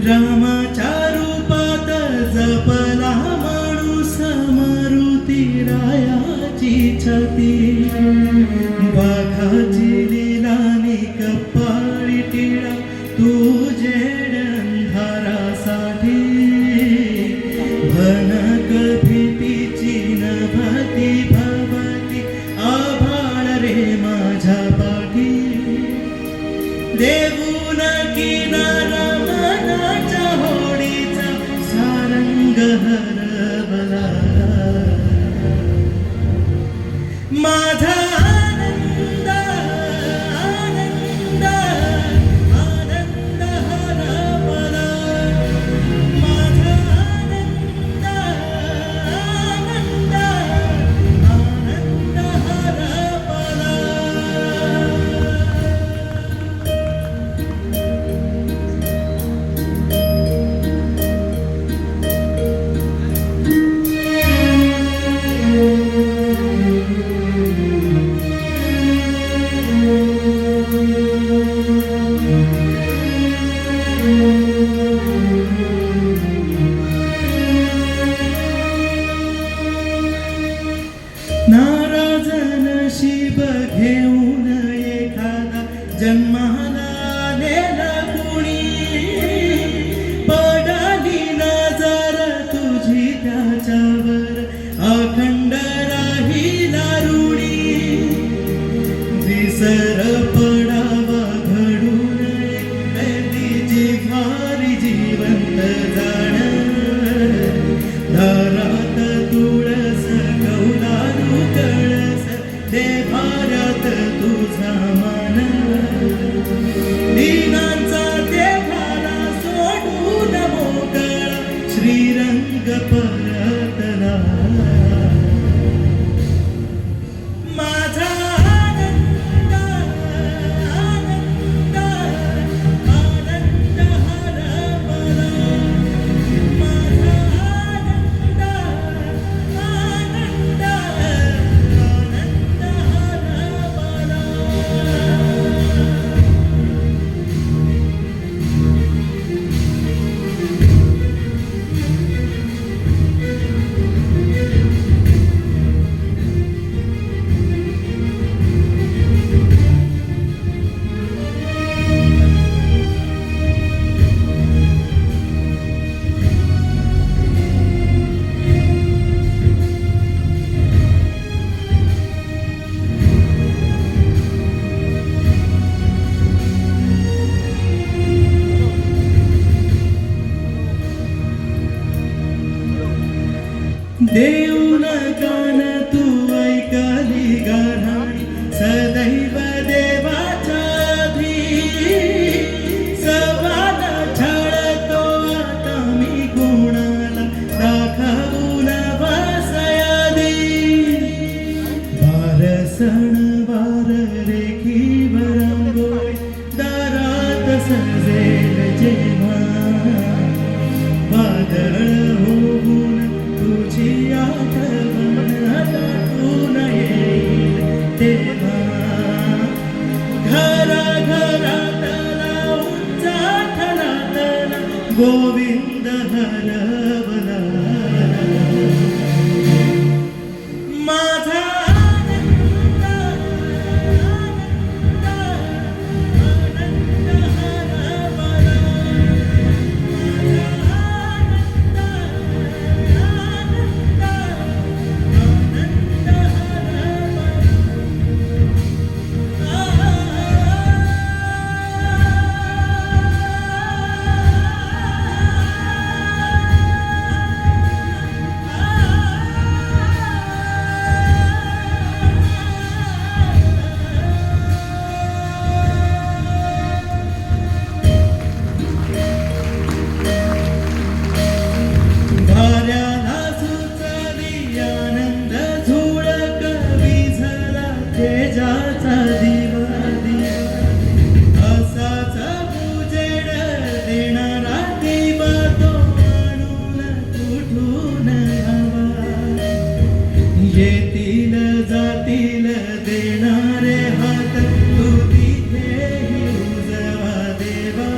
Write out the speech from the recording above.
रामाच्या रूपात जपला माणूस मारुती रायाची छाती बाघाची लीलानी कपाळी टिळा तुझे अंधारासाठी भनक भीतीची नभती भवती आभाळ रे माझ्या पाठी देऊन किनारा मनाच्या होडीचा सारंग हरवला माझा आनंद आनंद आनंद हरवला माझा आनंद आनंद आनंद हरवला नाराज नशीब घेऊन एखादा जन्माला आलेला कुणी पडाली नजर तुझी त्याच्यावर अखंड राहिला रूढी विसर पडावा घडू नये तिची भारी जिवंत जाण दारात तुळस कौलारू कळस देभारात तुझा मान दीनांचा देवाला सोडून मोकळा श्रीरंग परतला माझा आनंद आनंद आनंद हरवला माझा आनंद आनंद आनंद हरवला देऊन कान तू ऐकली गाराणी सदैव देवाच्या आधी सवाल छळतो आता मी गुणाला दाखवून बसयादी वार सणवार रेखीवर रांगोळी दारात सजेल जेव्हा वादळ होऊन तुझी आठवण दाटून येईल तेव्हा घराघरातला उच्चाटनातला गोविंद हरवला माझा आनंद आनंद आनंद हरवला माझा आनंद आनंद आनंद धाऱ्याला सुचली आनंद झुळक विझला तेजाचा दिवा असाच उजेड देणारा दिवा तो आणून कुठून हवा येतील जातील देणारे हात तू तिथे उजवा देवा